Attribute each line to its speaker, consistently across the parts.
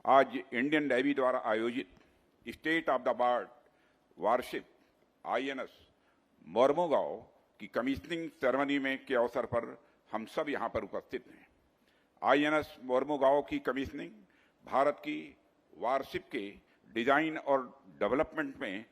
Speaker 1: आज Indian navy द्वारा आयोजित state of the art warship INS Mormugao की कमीशनिंग सेरेमनी में के अवसर पर हम सब यहां पर उपस्थित हैं। आईएनएस मोरमुगांव की कमीशनिंग भारत की वारशिप के डिजाइन और डेवलपमेंट में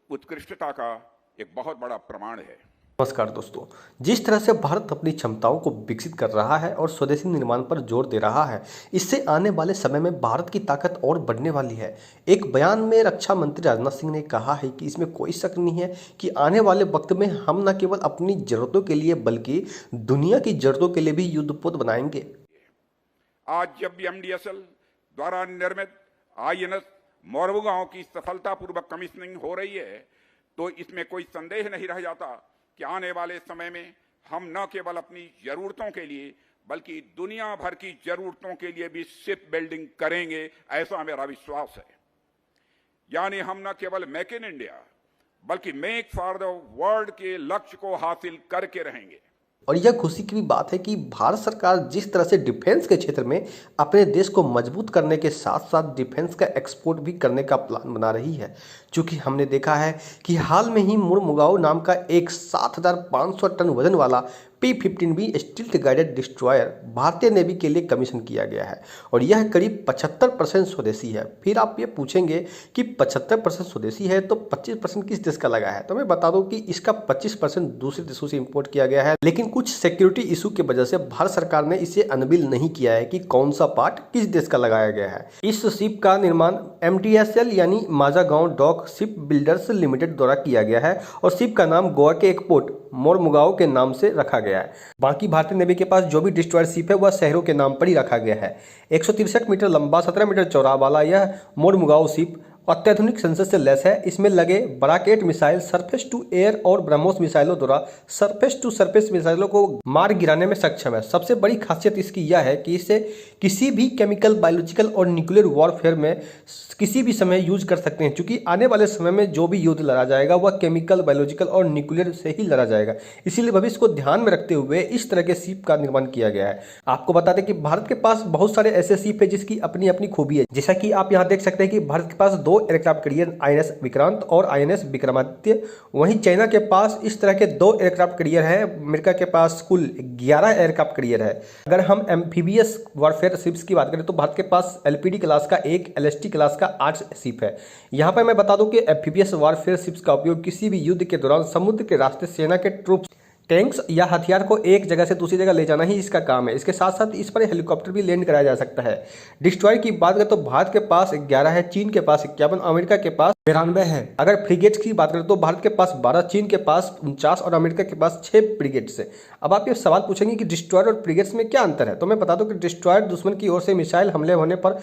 Speaker 1: उत्कृष्टता का एक बहुत बड़ा प्रमाण है।
Speaker 2: नमस्कार दोस्तों, जिस तरह से भारत अपनी क्षमताओं को विकसित कर रहा है और स्वदेशी निर्माण पर जोर दे रहा है, इससे आने वाले समय में भारत की ताकत और बढ़ने वाली है। एक बयान में रक्षा मंत्री राजनाथ सिंह ने कहा है कि इसमें कोई शक नहीं है कि आने वाले वक्त में हम न केवल अपनी जरूरतों के लिए बल्कि दुनिया की जरूरतों के लिए भी युद्धपोत बनाएंगे।
Speaker 1: आज जब एमडीएसएल द्वारा निर्मित आईएनएस मोरमुगांव की सफलतापूर्वक कमीशनिंग हो रही है, तो इसमें कोई संदेह नहीं रह जाता कि आने वाले समय में हम न केवल अपनी जरूरतों के लिए बल्कि दुनिया भर की जरूरतों के लिए भी शिप बिल्डिंग करेंगे, ऐसा मेरा विश्वास है। यानी हम न केवल मेक इन इंडिया बल्कि मेक फॉर द वर्ल्ड के लक्ष्य को हासिल करके रहेंगे।
Speaker 2: और यह खुशी की भी बात है कि भारत सरकार जिस तरह से डिफेंस के क्षेत्र में अपने देश को मजबूत करने के साथ साथ डिफेंस का एक्सपोर्ट भी करने का प्लान बना रही है। चूंकि हमने देखा है कि हाल में ही मोरमुगांव नाम का एक 7,500 टन वजन वाला P-15B स्टील्थ गाइडेड डिस्ट्रॉयर भारतीय नेवी के लिए कमीशन किया गया है और यह करीब 75% स्वदेशी है। फिर आप ये पूछेंगे कि 75% स्वदेशी है तो 25% किस देश का लगा है, तो मैं बता दूं कि इसका 25% दूसरे देशों से इंपोर्ट किया गया है। लेकिन कुछ सिक्योरिटी इशू की वजह से भारत सरकार ने इसे अनवील नहीं किया है कि कौन सा पार्ट किस देश का लगाया गया है। इस शिप का निर्माण MTSL यानी Mazagaon dock ship builders limited द्वारा किया गया है और शिप का नाम गोवा के एक पोर्ट मोरमुगांव के नाम से रखा गया है। बाकी भारतीय नेवी के पास जो भी डिस्ट्रॉयर शिप है वह शहरों के नाम पर ही रखा गया है। 163 मीटर लंबा 17 मीटर चौड़ा वाला यह मोरमुगांव शिप अत्याधुनिक सेंसर से लैस है। इसमें लगे ब्राकेट मिसाइल सरफेस टू एयर और ब्रह्मोस मिसाइलों द्वारा सरफेस टू सरफेस मिसाइलों को मार गिराने में सक्षम है। सबसे बड़ी खासियत इसकी यह है कि इसे किसी भी केमिकल, बायोलॉजिकल और न्यूक्लियर वॉरफेयर में किसी भी समय यूज कर सकते हैं, क्योंकि आने वाले समय में जो भी युद्ध लड़ा जाएगा वह केमिकल, बायोलॉजिकल और न्यूक्लियर से ही लड़ा जाएगा। इसीलिए भविष्य को ध्यान में रखते हुए इस तरह के शिप का निर्माण किया गया है। आपको बता दें कि भारत के पास बहुत सारे ऐसे शिप है जिसकी अपनी अपनी खूबी है। जैसा कि आप यहाँ देख सकते हैं कि भारत के पास 2 एयरक्राफ्ट कैरियर INS विक्रांत और INS विक्रमादित्य, वहीं चाइना के पास इस तरह के 2 एयरक्राफ्ट कैरियर है। अमेरिका के पास कुल 11 एयरक्राफ्ट कैरियर है। अगर हम एम्फीबियस वॉरफेयर शिप्स की बात करें तो भारत के पास LPD क्लास का 1, LST क्लास का 8 शिप है। यहाँ पर मैं बता दूं कि एम्फीबियस वॉरफेयर शिप्स का उपयोग किसी भी युद्ध के दौरान समुद्र के रास्ते सेना के ट्रूप्स, टैंक्स या हथियार को एक जगह से दूसरी जगह ले जाना ही इसका काम है। इसके साथ साथ इस पर हेलीकॉप्टर भी लैंड कराया जा सकता है। डिस्ट्रॉयर की बात करें तो भारत के पास 11 है, चीन के पास 51, अमेरिका के पास 92 है। अगर फ्रिगेट्स की बात करें तो भारत के पास 12, चीन के पास 49 और अमेरिका के पास 6 फ्रिगेट्स है। अब आप ये सवाल पूछेंगे कि डिस्ट्रॉयर और फ्रिगेट्स में क्या अंतर है, तो मैं बता दूं कि डिस्ट्रॉयर दुश्मन की ओर से मिसाइल हमले होने पर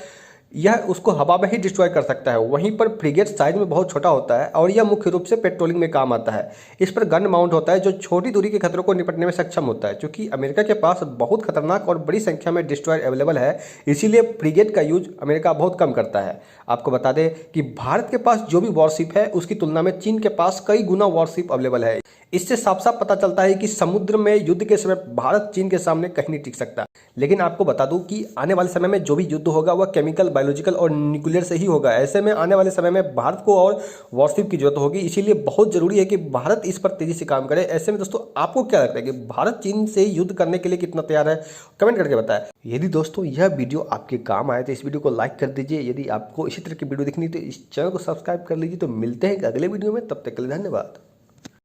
Speaker 2: यह उसको हवा में ही डिस्ट्रॉय कर सकता है। वहीं पर फ्रिगेट साइज में बहुत छोटा होता है और यह मुख्य रूप से पेट्रोलिंग में काम आता है। इस पर गन माउंट होता है जो छोटी दूरी के खतरों को निपटने में सक्षम होता है। क्योंकि अमेरिका के पास बहुत खतरनाक और बड़ी संख्या में डिस्ट्रॉयर अवेलेबल है, इसीलिए फ्रिगेट का यूज अमेरिका बहुत कम करता है। आपको बता दें कि भारत के पास जो भी वॉरशिप है उसकी तुलना में चीन के पास कई गुना वॉरशिप अवेलेबल है। इससे साफ साफ पता चलता है कि समुद्र में युद्ध के समय भारत चीन के सामने कहीं नहीं टिक सकता। लेकिन आपको बता दूं कि आने वाले समय में जो भी युद्ध होगा वह केमिकल, बायोलॉजिकल और न्यूक्लियर से ही होगा। ऐसे में आने वाले समय में भारत को और वॉरशिप की जरूरत होगी, इसीलिए बहुत जरूरी है कि भारत इस पर तेजी से काम करे। ऐसे में दोस्तों आपको क्या लगता है कि भारत चीन से युद्ध करने के लिए कितना तैयार है, कमेंट करके बताएं। यदि दोस्तों यह वीडियो आपके काम आए तो इस वीडियो को लाइक कर दीजिए। यदि आपको इसी तरह की वीडियो देखनी तो इस चैनल को सब्सक्राइब कर लीजिए। तो मिलते हैं अगले वीडियो में, तब तक के लिए धन्यवाद।